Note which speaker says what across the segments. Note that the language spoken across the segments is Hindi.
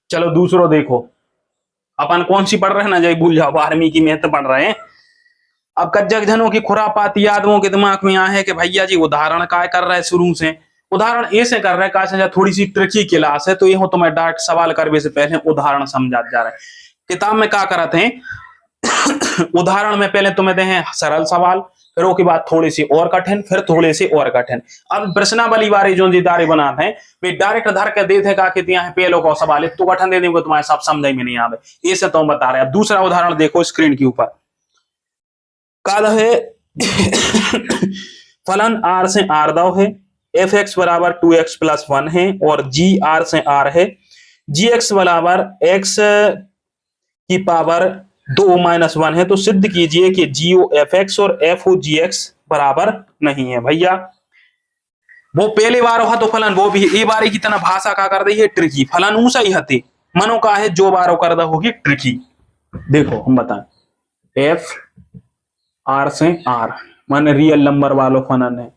Speaker 1: चलो दूसरो देखो, अपन कौन सी पढ़ रहे हैं ना, जय भूल जाओ, 12वीं की मैथ पढ़ रहे हैं। अब कज्जक जनों की खुरापाती आदमों के दिमाग में यहाँ है कि भैया जी उदाहरण काय कर रहे हैं शुरू से, उदाहरण ऐसे कर रहे हैं कैसे थोड़ी सी ट्रिकी क्लास है, तो ये हो तुम्हें डायरेक्ट सवाल करने से पहले उदाहरण समझा जा रहा है। किताब में क्या करते हैं उदाहरण में पहले तुम्हें दे हैं सरल सवाल, फिर उसके बाद थोड़ी सी और कठिन, फिर थोड़े से और कठिन। अब प्रश्नावली बारी जो जिदारी बनाते हैं वे डायरेक्ट धर के देते का कि यहाँ पहले को सवाल है तो कठिन दे देंगे, तुम्हारे सब समझ में नहीं आवे, ये से तुम बता रहे हैं। अब दूसरा उदाहरण देखो स्क्रीन के ऊपर, काला है फलन आर से आर दो है, एफ एक्स बराबर 2x प्लस 1 है, और जी आर से आर है, जी एक्स बराबर एक्स की पावर 2 माइनस 1 है, तो सिद्ध कीजिए कि जी ओ एफ एक्स और एफ ओ जी एक्स बराबर नहीं है। भैया वो पहले बार हो तो फलन वो भी ए बारी की तरह भाषा का कर दी है ट्रिकी, फलन ऊंचा ही हते मनो का है जो बारो कर दा होगी ट्रिकी। देखो हम बताएं, एफ आर से आर माने रियल नंबर वालों फलन है,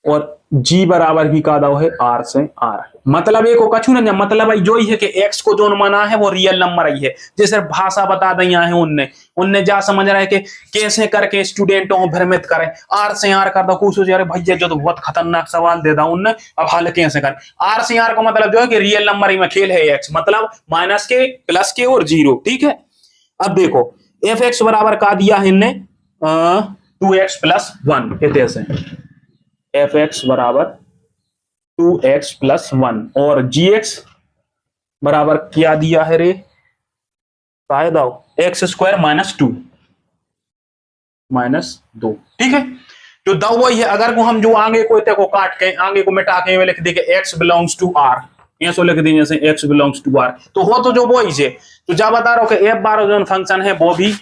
Speaker 1: और जी बराबर भी का दाव है आर से आर, मतलब एक कछु ना, मतलब जो ही है कि एक्स को जो माना है वो रियल नंबर ही है। जैसे भाषा बता दी है उनने उनने जा समझ रहा है कि कैसे करके स्टूडेंटों को भ्रमित करें, आर से आर कर दो कुछ अरे भैया जो तो बहुत खतरनाक सवाल दे दा उनने, अब हाल कैसे कर आर से आर का मतलब जो है कि रियल नंबर ही में खेल है एक्स, मतलब माइनस के प्लस के और जीरो, ठीक है। अब देखो एफ एक्स बराबर का दिया है इनने 2x प्लस 1, कहते हैं एफ एक्स बराबर 2x प्लस 1, और जी एक्स बराबर क्या दिया है रे, कायदा एक्स स्क्वायर माइनस 2 माइनस 2, ठीक है। तो दाव वही है, अगर को हम जो आगे को को काट के आगे को मिटा के लिख दे एक्स बिलोंग्स टू आर, ये सो लिख दी जैसे एक्स बिलोंग्स टू आर, तो हो तो जो वही से, तो जा बता रहा हूं कि एफ बार जो फंक्शन है वो भी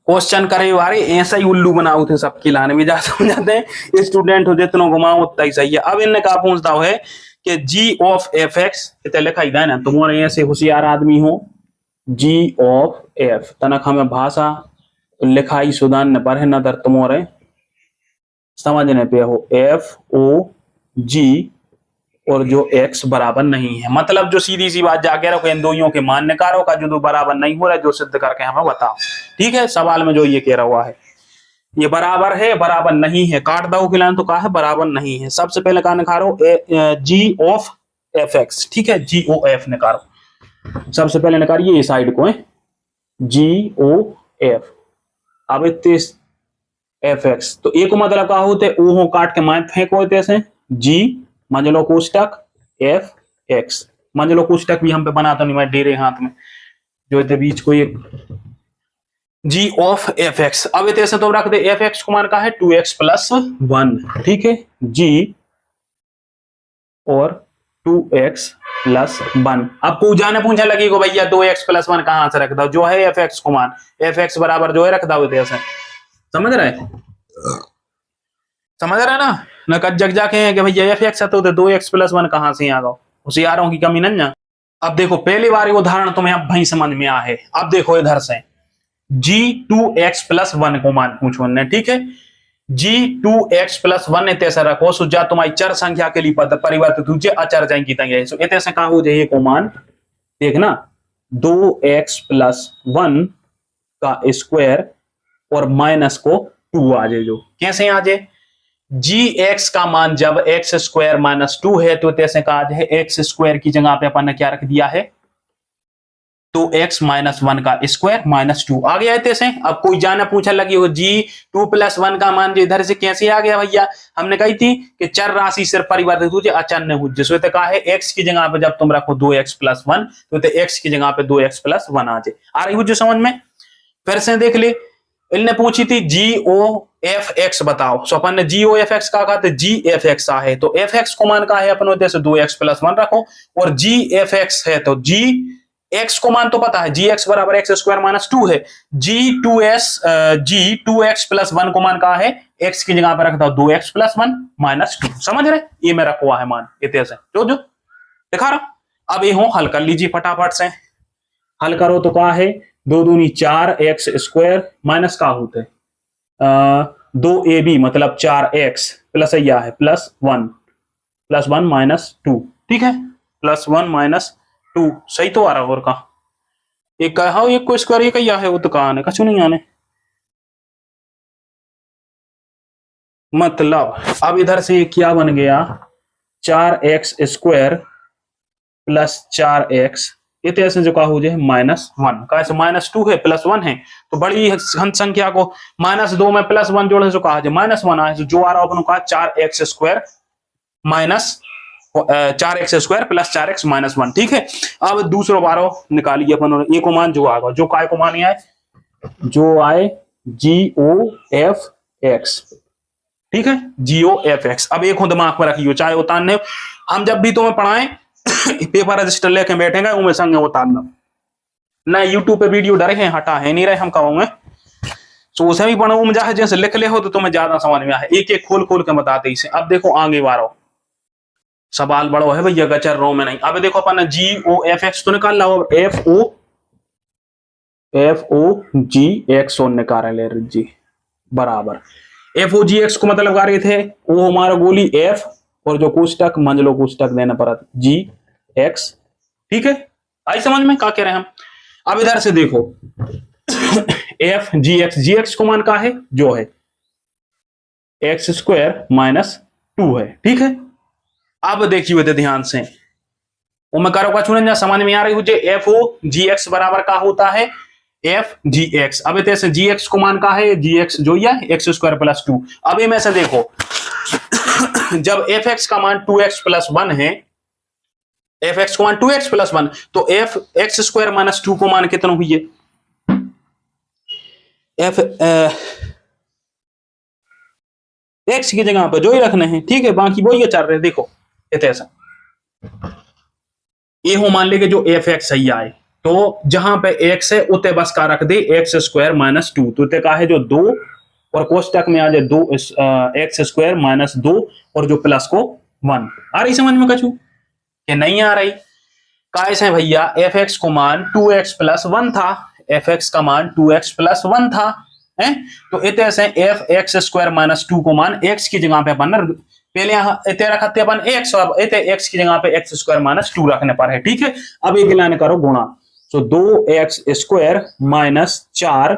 Speaker 1: क्वेश्चन करे वाले ऐसा ही उल्लू बनाओ थे सबकी लाने में जा समझाते हैं, स्टूडेंट हो जितना घुमाओ उतना ही सही है। अब इनने कहा पूछता है कि जी ऑफ एफ एक्स लिखा ही ना, तुम्हारे ऐसे होशियार आदमी हो, जी ऑफ एफ तनक हमें भाषा लिखाई सुधान न पढ़े न दर तुम्हारे समझने पे हो, एफ ओ जी और जो x बराबर नहीं है, मतलब जो सीधी सी बात जाके रखो इन दोनों के मान निकालो का जो दो बराबर नहीं हो रहा है जो सिद्ध करके हमें बताओ, ठीक है। सवाल में जो ये कह रहा हुआ है ये बराबर है बराबर नहीं है, काट दो खिलान तो कहा है बराबर नहीं है। सबसे पहले कहा निकालो जी ऑफ एफ एक्स, ठीक है, जी ओ एफ निकालो, सबसे पहले निकालिए ये साइड को है जी ओ एफ। अब एफ एक्स तो एक मतलब का होते ओ काट के माए फेंको होते से जी मंजलो कोष्टक एफ एक्स, मंजलो कोष्टक भी हम पे बनाता नहीं मैं डेरे हाथ में जो इतने बीच को एक जी ऑफ एफ एक्स। अब ऐसे तो रख दे एफ एक्स को मान का है 2x प्लस 1, ठीक है, जी और 2x प्लस 1। अब पूछा पूछा लगी को भैया 2x प्लस 1 कहां से रख दो, जो है एफ एक्स को मान एफ एक्स बराबर जो है रख दो ऐसे, समझ रहे समझ रहे ना न जग जाके हैं कि भैया एफ एक्स है तो 2x प्लस 1 कहां से आ गो, होशियारों की कमी नहीं ना। अब देखो पहली बार उदाहरण तुम्हें अब भाई समझ में आ है। अब देखो इधर से जी 2x प्लस 1 को मान पूछो ने, ठीक है, जी 2x प्लस 1 ने तैसे रखो सो जा तुम्हारी चर संख्या के लिए परिवर्तित तुझे अचर जाएंगी तंगे सो इतने से कहा हो जाए को मान देखना 2x प्लस 1 का स्क्वायर और माइनस को 2 आ जाए, जो कैसे आ जाए जी एक्स का मान जब एक्स स्क्वायर माइनस 2 है तो कैसे कहा जाए एक्स स्क्वायर की जगह पे अपन ने क्या रख दिया है तो एक्स माइनस 1 का स्क्वायर माइनस 2 आ गया है तैसे। अब कोई जाना पूछा लगी हो जी 2 प्लस 1 का मान जो इधर से कैसे आ गया भैया, हमने कही थी कि चर राशि सिर्फ परिवर्तित हो जाए अचर नहीं हो, जिसमें तो कहा है एक्स की जगह पे जब तुम रखो 2x प्लस 1 तो एक्स की जगह पे 2x प्लस 1 आ जाए। आ रही हो जो समझ में, फिर से देख ले इनने पूछी थी जी ओ एफ एक्स बताओ, सो अपन ने जी ओ एफ एक्स का कहा जी एफ एक्स आ है तो एफ एक्स को मान का है अपन उद्देश्य 2x प्लस 1 रखो, और जी एफ एक्स है तो जी एक्स को मान तो पता है जी एक्स बराबर एक्स स्क्वायर माइनस 2 है, जी 2x प्लस 1 को मान कहा है एक्स की जगह पर रखता हूं 2x प्लस 1 माइनस 2, समझ रहे ये मेरा रखा है मान इतने से जो दिखा रहा। अब ये हो हल कर लीजिए फटाफट से, हल करो तो कहा है 2 दूनी 4x स्क्वायर माइनस का होते 2ab मतलब 4x प्लस यह है +1 -2, ठीक है, +1 -2 सही तो आ रहा और का एक का हाँ एक को स्क्वायर एक या है वो तो कहां है कछु नहीं आने मतलब अब इधर से क्या बन गया 4x² + 4x ये तो ऐसे जो का हो जाए -1 का ऐसे -2 है +1 है तो बड़ी हंस संख्या को -2 में +1 जोड़े जो कहा जाए -1 आए जो आ रहा अपन का 4x² + 4x -1, ठीक है। अब दूसरा बारो निकालिए अपन एक मान जो आएगा जो काय को मान आए जो आए GOFX, ठीक है, GOFX। अब एक दिमाग में रखियो चाहे उतारने हम जब भी तुम्हें पढ़ाएं पेपर रजिस्टर लेके बैठेंगे उनमें संग उतारना ना यूट्यूब पे वीडियो डरे हैं हटा है नहीं रहे हम कहोगे तो उसे भी पढ़ो में जाए जैसे लिख ले हो तो तुम्हें ज्यादा समझ में आए एक एक खोल खोल के बताते इसे। अब देखो आगे बारो सवाल बड़ो है भैया गचर रो में नहीं। अब देखो अपन GOFX तो निकाल लो FOGX निकाल ले जी बराबर FOGX को मतलब गा रहे थे वो हमारा गोली F और जो कोष्टक मंजलो कोष्टक देना पड़ा GX, ठीक है, आई समझ में क्या कह रहे हैं हम। अब इधर से देखो FGX को मान का है जो है x² -2 है, ठीक है। अब देखिए ध्यान से वो मैं करो का छूने समझ में आ रही हो FOGX बराबर का होता है FGX। अब ऐसे GX को मान का है GX जो है x² + 2। अब ये में से देखो जब fx का मान 2x + 1 है fx को मान 2x + 1 तो fx² - 2 को मान कितना हुई है x की जगह पर जो ही रखने हैं, ठीक है, बाकी वो ये चल रहे देखो ऐसा ये हो मान ले कि जो fx सही आए तो जहां पे x है उते बस का रख दे x² - 2 तो का है जो 2 और कोष्टक में आ जाए 2 x² - 2 और जो प्लस को 1 आ रही समझ में कछु कि नहीं आ रही कैसे भैया fx को मान 2x + 1 था fx का मान 2x + 1 था है तो इतने से fx² - 2 को मान x की जगह पे अपन पहले यहाँ इतने रखते अपन x और इतने x की जगह पे x² - 2 रखने पर है, ठीक है। अब एक लाने करो गुणा तो 2x² - 4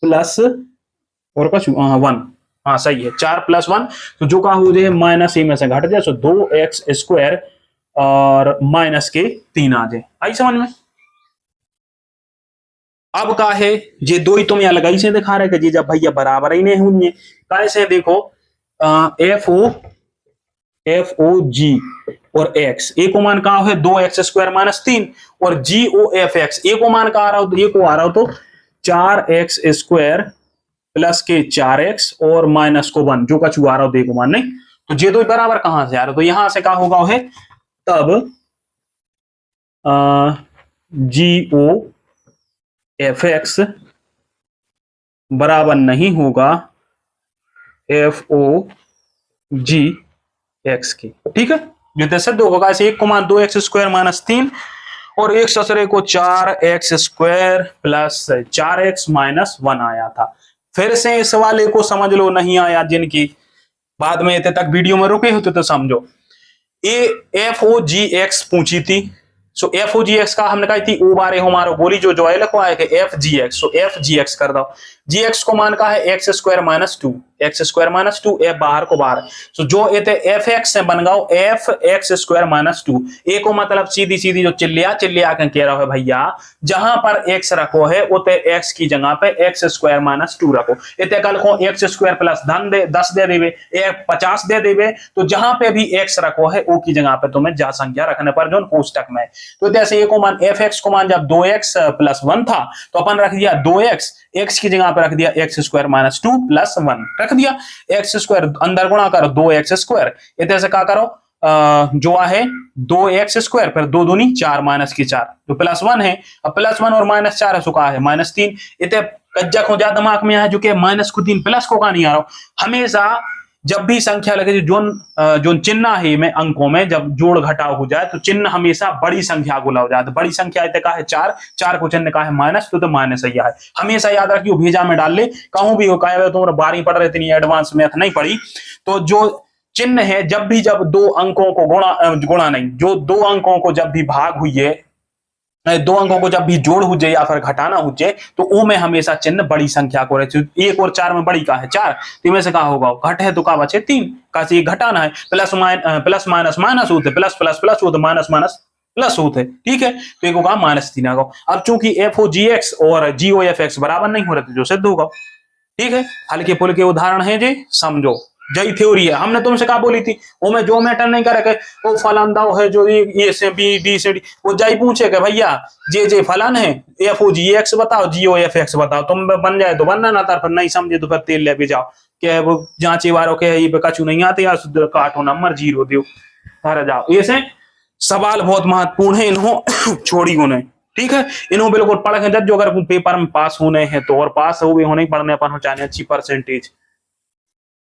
Speaker 1: प्लस और कछु 1 हाँ सही है 4 + 1 तो जो का हो जाए माइनस में से घट जाए तो 2x² और -3 आ जाए आई समझ में। अब का है ये दो ही तुम यहाँ लगाई से दिखा रहे कि जी जब भैया बराबर ही नहीं होंगे कैसे देखो FOG और x एक को मान का है 2x² - 3 और GOFX एक को मान का आ रहा हो तो ये को आ रहा हो तो 4x² प्लस के 4x और माइनस को 1 जो कछु आ रहा हो देखो मान नहीं तो ये दो बराबर कहां से आ रहा तो यहां से क्या होगा है तब GOFX बराबर नहीं होगा FOGX की, ठीक है। जैसे दो होगा ऐसे एक को मान 2x² - 3 और एक ससरे को 4x² प्लस 4x - 1 आया था। फिर से इस वाले को समझ लो नहीं आया जिनकी बाद में इतने तक वीडियो में रुके होते तो समझो FOGX पूछी थी सो FOGX का हमने कही थी ओ बारे हमारो बोली जो है लिखवाए कि FGX सो FGX कर दो GX को मान का है x² - 2 x² - 2 f बाहर को बाहर सो जो इते FX से बन गया FX² - 2 ए को मतलब सीधी सीधी जो चिल्लिया के कह रहा है भैया जहां पर x रखो है उते x की जगह पे x² - 2 रखो इते कल को x² प्लस 10 दे देवे 50 दे देवे तो जहां पे भी x रखो है ओ की जगह पे तुम्हें जा संख्या रखने पर जो कोष्टक में तो जैसे को मान fx को मान जब 2x + 1 था तो अपन रख दिया 2x x की जगह पे रख दिया x² - 2 + 1 रख दिया x² अंदर गुणा करो 2x²। इधर से क्या करो जो है 2x² फिर 2 दूनी 4 -4 तो +1 है अब +1 और -4 है सुखा है -3 इतने कज्जा को ज्यादा दिमाग में है जो कि -3 प्लस को का नहीं आ रहा हमेशा जब भी संख्या लगे जो चिन्ह है में अंकों में जब जोड़ घटाव हो जाए तो चिन्ह हमेशा बड़ी संख्या को लग जाए। तो बड़ी संख्या इतने का है 4, 4 को चिन्ह का है माइनस, तो माइनस ही है। हमेशा याद रखियो, भेजा में डाल ले, कहूं भी हो कहे तुम 12वीं पढ़ रहे इतनी एडवांस मैथ नहीं पढ़ी। तो जो चिन्ह है जब दो अंकों को गुणा नहीं, जो दो अंकों को जब भी भाग हुई है, दो अंकों को जब भी जोड़ हो जाए या फिर घटाना हो जाए, तो वो में हमेशा चिन्ह बड़ी संख्या को रहती है। 1 और 4 में बड़ी का है 4, तो में से कहा होगा घट है तो का बचे 3, का से घटाना है। प्लस माइनस माइनस होते, प्लस प्लस प्लस होते, माइनस माइनस प्लस होते, ठीक है। तो एक होगा -3 आगा। अब चूंकि FOGX और GOFX बराबर नहीं हो रहे, जो सिद्ध होगा, ठीक है। हल्के फुल्के उदाहरण है जी, समझो। जई थ्योरी है, हमने तुमसे कहा बोली थी, वो में जो मैटर नहीं करे वो फलन दाव है जो ये से बी से डी, वो जई पूछे कि भैया जे फलन है, FOGX बताओ, GOFX बताओ, तुम बन जाए तो बनना, ना फिर नहीं समझे तो फिर तेल ले भी जाओ के वो जांचे वालों के ये कछु नहीं आते, या काटो नंबर 0 दो, अरे जाओ। ऐसे सवाल बहुत महत्वपूर्ण है, इन्हों छोड़ी उन्हें, ठीक है। इन्हों बिल्कुल पढ़ के जो अगर पेपर में पास होने हैं तो, और पास हो भी होने पढ़ने पर हो चाहे अच्छी परसेंटेज